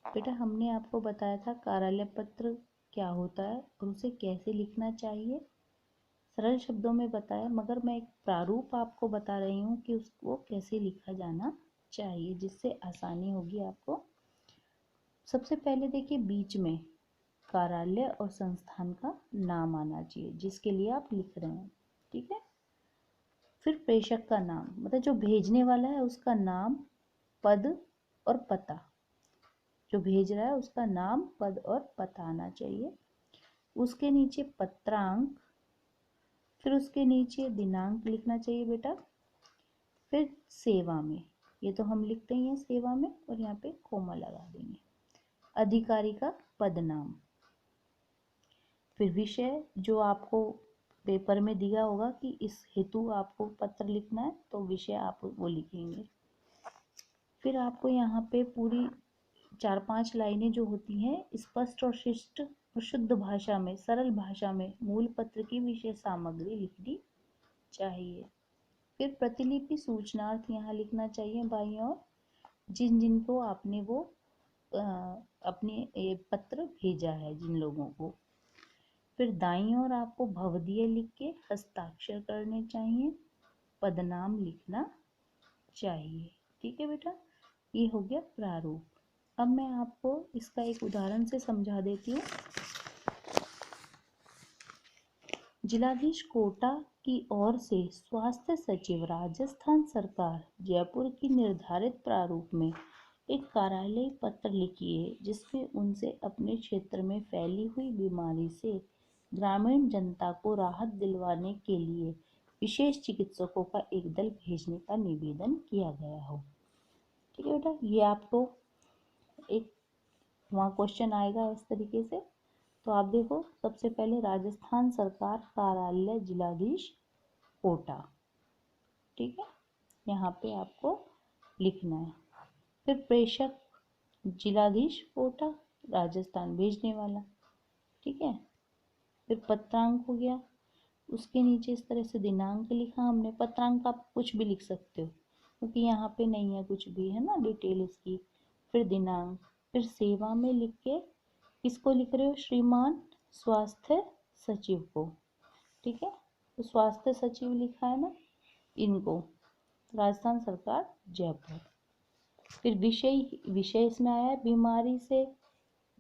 बेटा हमने आपको बताया था कार्यालय पत्र क्या होता है और उसे कैसे लिखना चाहिए, सरल शब्दों में बताया, मगर मैं एक प्रारूप आपको बता रही हूँ कि उसको कैसे लिखा जाना चाहिए जिससे आसानी होगी आपको। सबसे पहले देखिए बीच में कार्यालय और संस्थान का नाम आना चाहिए जिसके लिए आप लिख रहे हैं, ठीक है। फिर प्रेषक का नाम, मतलब जो भेजने वाला है उसका नाम, पद और पता। जो भेज रहा है उसका नाम, पद और पता आना चाहिए। उसके नीचे पत्रांक, फिर उसके नीचे दिनांक लिखना चाहिए बेटा। फिर सेवा में, ये तो हम लिखते ही हैं सेवा में, और यहाँ पे कोमा लगा देंगे। अधिकारी का पद नाम। फिर विषय जो आपको पेपर में दिया होगा कि इस हेतु आपको पत्र लिखना है, तो विषय आप वो लिखेंगे। फिर आपको यहाँ पे पूरी 4-5 लाइनें जो होती हैं स्पष्ट और शिष्ट और शुद्ध भाषा में, सरल भाषा में मूल पत्र की विषय सामग्री लिखनी चाहिए। फिर प्रतिलिपि सूचनार्थ यहाँ लिखना चाहिए बाईं ओर, जिन जिनको आपने वो अपने पत्र भेजा है जिन लोगों को। फिर दाईं ओर आपको भवदीय लिख के हस्ताक्षर करने चाहिए, पदनाम लिखना चाहिए, ठीक है बेटा। ये हो गया प्रारूप। अब मैं आपको इसका एक उदाहरण से समझा देती हूँ। जिलाधीश कोटा की ओर से स्वास्थ्य सचिव राजस्थान सरकार जयपुर की निर्धारित प्रारूप में एक कार्यालय पत्र लिखिए जिसमें उनसे अपने क्षेत्र में फैली हुई बीमारी से ग्रामीण जनता को राहत दिलवाने के लिए विशेष चिकित्सकों का एक दल भेजने का निवेदन किया गया हो, ठीक है बेटा। ये आपको एक वहाँ क्वेश्चन आएगा इस तरीके से। तो आप देखो, सबसे पहले राजस्थान सरकार कार्यालय जिलाधीश कोटा, ठीक है, यहाँ पे आपको लिखना है। फिर प्रेषक जिलाधीश कोटा राजस्थान भेजने वाला, ठीक है। फिर पत्रांक हो गया, उसके नीचे इस तरह से दिनांक लिखा हमने। पत्रांक आप कुछ भी लिख सकते हो क्योंकि यहाँ पे नहीं है कुछ भी, है ना, डिटेल इसकी। फिर दिनांक, फिर सेवा में लिख के किसको लिख रहे हो, श्रीमान स्वास्थ्य सचिव को, ठीक है। तो स्वास्थ्य सचिव लिखा है ना, इनको, राजस्थान सरकार जयपुर। फिर विषय इसमें आया है बीमारी से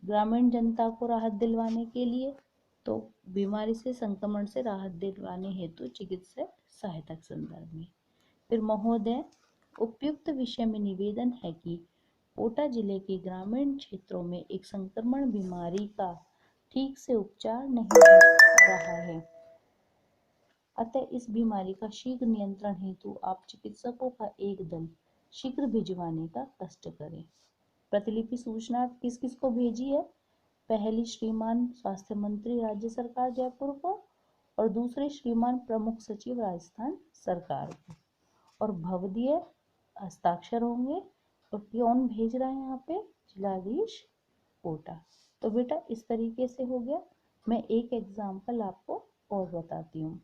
ग्रामीण जनता को राहत दिलवाने के लिए, तो बीमारी से संक्रमण से राहत दिलवाने हेतु चिकित्सा सहायता के संदर्भ में। फिर महोदय, उपयुक्त विषय में निवेदन है कि कोटा जिले के ग्रामीण क्षेत्रों में एक संक्रमण बीमारी का ठीक से उपचार नहीं हो रहा है, अतः इस बीमारी का शीघ्र नियंत्रण हेतु आप चिकित्सकों का एक दल शीघ्र भिजवाने का कष्ट करें। प्रतिलिपि सूचना किस किस को भेजी है, पहली श्रीमान स्वास्थ्य मंत्री राज्य सरकार जयपुर को, और दूसरे श्रीमान प्रमुख सचिव राजस्थान सरकार को, और भवदीय हस्ताक्षर होंगे। और कौन भेज रहा है यहाँ पे, जिलाधीश कोटा। तो बेटा इस तरीके से हो गया। मैं एक एग्जाम्पल आपको और बताती हूँ।